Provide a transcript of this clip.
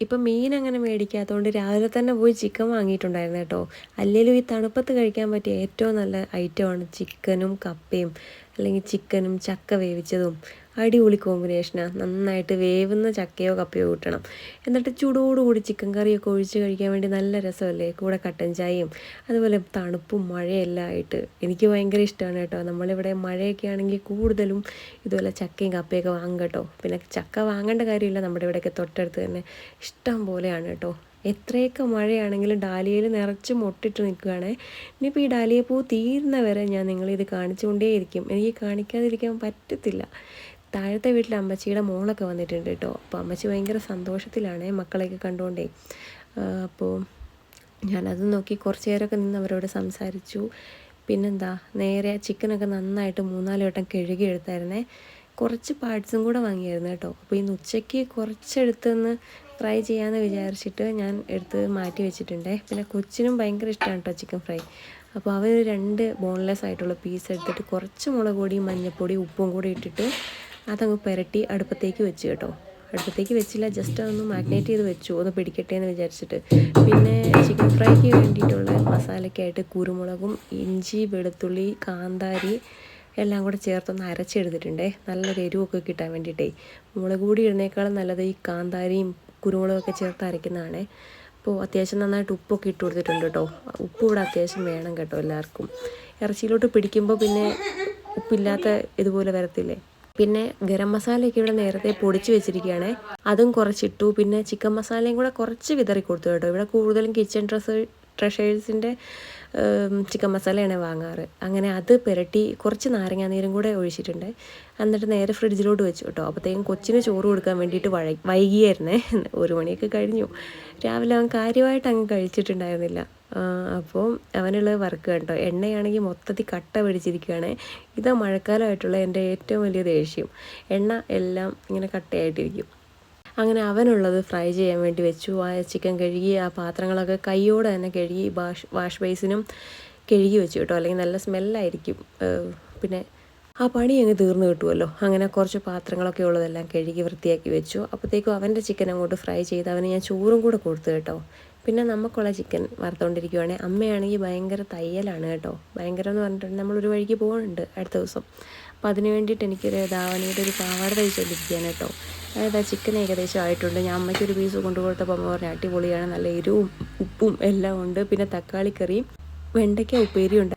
ഇപ്പം മീൻ അങ്ങനെ മേടിക്കാത്തതുകൊണ്ട് രാവിലെ തന്നെ പോയി ചിക്കൻ വാങ്ങിയിട്ടുണ്ടായിരുന്നു കേട്ടോ. അല്ലെങ്കിലും ഈ തണുപ്പത്ത് കഴിക്കാൻ പറ്റിയ ഏറ്റവും നല്ല ഐറ്റമാണ് ചിക്കനും കപ്പയും, അല്ലെങ്കിൽ ചിക്കനും ചക്ക വേവിച്ചതും. അടിപൊളി കോമ്പിനേഷനാണ്. നന്നായിട്ട് വേവുന്ന ചക്കയോ കപ്പയോ കിട്ടണം. എന്നിട്ട് ചൂടോടുകൂടി ചിക്കൻ കറിയൊക്കെ ഒഴിച്ച് കഴിക്കാൻ വേണ്ടി നല്ല രസമല്ലേ, കൂടെ കട്ടൻ ചായയും. അതുപോലെ തണുപ്പും മഴയെല്ലാം ആയിട്ട് എനിക്ക് ഭയങ്കര ഇഷ്ടമാണ് കേട്ടോ. നമ്മളിവിടെ മഴയൊക്കെ ആണെങ്കിൽ കൂടുതലും ഇതുപോലെ ചക്കയും കപ്പയൊക്കെ വാങ്ങും കേട്ടോ. പിന്നെ ചക്ക വാങ്ങേണ്ട കാര്യമില്ല, നമ്മുടെ ഇവിടെയൊക്കെ തൊട്ടടുത്ത് തന്നെ ഇഷ്ടം പോലെയാണ് കേട്ടോ. എത്രയൊക്കെ മഴയാണെങ്കിലും ഡാലിയയിൽ നിറച്ച് മൊട്ടിട്ട് നിൽക്കുകയാണേ. ഇനിയിപ്പോൾ ഈ ഡാലിയ പൂ തീരുന്ന വരെ ഞാൻ നിങ്ങളിത് കാണിച്ചുകൊണ്ടേയിരിക്കും. എനിക്ക് കാണിക്കാതിരിക്കാൻ പറ്റത്തില്ല. താഴത്തെ വീട്ടിലെ അമ്മച്ചിയുടെ മോളൊക്കെ വന്നിട്ടുണ്ട് കേട്ടോ. അപ്പോൾ അമ്മച്ചി ഭയങ്കര സന്തോഷത്തിലാണ് മക്കളെയൊക്കെ കണ്ടുകൊണ്ടേ. അപ്പോൾ ഞാനത് നോക്കി കുറച്ച് നേരമൊക്കെ നിന്ന് അവരോട് സംസാരിച്ചു. പിന്നെന്താ, നേരെ ചിക്കനൊക്കെ നന്നായിട്ട് 3-4 വട്ടം കഴുകി എടുത്തായിരുന്നേ. കുറച്ച് പാർട്സും കൂടെ വാങ്ങിയായിരുന്നു കേട്ടോ. അപ്പോൾ ഇന്ന് ഉച്ചയ്ക്ക് കുറച്ചെടുത്തൊന്ന് ഫ്രൈ ചെയ്യാമെന്ന് വിചാരിച്ചിട്ട് ഞാൻ എടുത്ത് മാറ്റി വെച്ചിട്ടുണ്ടേ. പിന്നെ കൊച്ചിനും ഭയങ്കര ഇഷ്ടമാണ് കേട്ടോ ചിക്കൻ ഫ്രൈ. അപ്പോൾ അവർ 2 ബോൺലെസ് ആയിട്ടുള്ള പീസ് എടുത്തിട്ട് കുറച്ച് മുളക് പൊടിയും മഞ്ഞൾപ്പൊടിയും ഉപ്പും കൂടി ഇട്ടിട്ട് അതങ്ങ് പുരട്ടി അടുപ്പത്തേക്ക് വെച്ച് കേട്ടോ. അടുപ്പത്തേക്ക് വെച്ചില്ല, ജസ്റ്റ് അതൊന്ന് മാഗ്നേറ്റ് ചെയ്ത് വെച്ചു, ഒന്ന് പിടിക്കട്ടെ എന്ന് വിചാരിച്ചിട്ട്. പിന്നെ ചിക്കൻ ഫ്രൈക്ക് വേണ്ടിയിട്ടുള്ള മസാലയ്ക്കായിട്ട് കുരുമുളകും ഇഞ്ചി വെളുത്തുള്ളി കാന്താരി എല്ലാം കൂടെ ചേർത്തൊന്ന് അരച്ചെടുത്തിട്ടുണ്ടേ. നല്ലൊരു എരിവൊക്കെ കിട്ടാൻ വേണ്ടിയിട്ടേ. മുളക് പൊടി ഇടുന്നേക്കാളും നല്ലത് ഈ കാന്താരിയും കുരുമുളകൊക്കെ ചേർത്ത് അരയ്ക്കുന്നതാണേ. അപ്പോൾ അത്യാവശ്യം നന്നായിട്ട് ഉപ്പൊക്കെ ഇട്ട് കൊടുത്തിട്ടുണ്ട് കേട്ടോ. ഉപ്പ് ഇവിടെ അത്യാവശ്യം വേണം കേട്ടോ എല്ലാവർക്കും. ഇറച്ചിയിലോട്ട് പിടിക്കുമ്പോൾ പിന്നെ ഉപ്പില്ലാത്ത ഇതുപോലെ വരത്തില്ലേ. പിന്നെ ഗരം മസാലയൊക്കെ ഇവിടെ നേരത്തെ പൊടിച്ച് വെച്ചിരിക്കുകയാണേ, അതും കുറച്ചിട്ടു. പിന്നെ ചിക്കൻ മസാലയും കൂടെ കുറച്ച് വിതറി കൊടുത്തു കേട്ടോ. ഇവിടെ കൂടുതലും കിച്ചൺ ട്രഷേഴ്സിൻ്റെ ചിക്കൻ മസാലയാണ് വാങ്ങാറ്. അങ്ങനെ അത് പുരട്ടി കുറച്ച് നാരങ്ങാനീരും കൂടെ ഒഴിച്ചിട്ടുണ്ട്. എന്നിട്ട് നേരെ ഫ്രിഡ്ജിലോട്ട് വെച്ചു കേട്ടോ. അപ്പോഴത്തേക്കും കൊച്ചിന് ചോറ് കൊടുക്കാൻ വേണ്ടിയിട്ട് വൈകിയായിരുന്നേ. 1 മണിയൊക്കെ കഴിഞ്ഞു. രാവിലെ അവൻ കാര്യമായിട്ട് അങ്ങ് കഴിച്ചിട്ടുണ്ടായിരുന്നില്ല. അപ്പോൾ അവനുള്ള വർക്ക് കേട്ടോ. എണ്ണയാണെങ്കിൽ മൊത്തത്തിൽ കട്ട പിടിച്ചിരിക്കുകയാണ്. ഇതാ മഴക്കാലമായിട്ടുള്ള എൻ്റെ ഏറ്റവും വലിയ ദേഷ്യം. എണ്ണ എല്ലാം ഇങ്ങനെ കട്ടയായിട്ടിരിക്കും. അങ്ങനെ അവനുള്ളത് ഫ്രൈ ചെയ്യാൻ വേണ്ടി വെച്ചു. ആ ചിക്കൻ കഴുകി ആ പാത്രങ്ങളൊക്കെ കൈയോടെ തന്നെ കഴുകി വാഷ് ബേസിനും കഴുകി വെച്ചു കേട്ടോ. അല്ലെങ്കിൽ നല്ല സ്മെല്ലായിരിക്കും. പിന്നെ ആ പണി അങ്ങ് തീർന്നു കിട്ടുമല്ലോ. അങ്ങനെ കുറച്ച് പാത്രങ്ങളൊക്കെ ഉള്ളതെല്ലാം കഴുകി വൃത്തിയാക്കി വെച്ചു. അപ്പോഴത്തേക്കും അവൻ്റെ ചിക്കൻ അങ്ങോട്ട് ഫ്രൈ ചെയ്ത് അവന് ഞാൻ ചോറും കൂടെ കൊടുത്തു കേട്ടോ. പിന്നെ നമുക്കുള്ള ചിക്കൻ വറുത്തുകൊണ്ടിരിക്കുകയാണെങ്കിൽ അമ്മയാണെങ്കിൽ ഭയങ്കര തയ്യലാണ് കേട്ടോ. ഭയങ്കരം എന്ന് പറഞ്ഞിട്ടുണ്ടെങ്കിൽ നമ്മളൊരു വഴിക്ക് പോകുന്നുണ്ട് അടുത്ത ദിവസം. അപ്പോൾ അതിന് വേണ്ടിയിട്ട് എനിക്കൊരു ധാവണിയുടെ ഒരു പാവാട തയ്ച്ചുകൊണ്ടിരിക്കുകയാണ് കേട്ടോ. അതായത് ചിക്കൻ ഏകദേശം ആയിട്ടുണ്ട്. ഞാൻ അമ്മയ്ക്കൊരു പീസ് കൊണ്ടുപോയപ്പോൾ അമ്മ പറഞ്ഞ അടിപൊളിയാണ്, നല്ല എരിവും ഉപ്പും എല്ലാം ഉണ്ട്. പിന്നെ തക്കാളി കറിയും വെണ്ടയ്ക്ക ഉപ്പേരിയും ഉണ്ട്.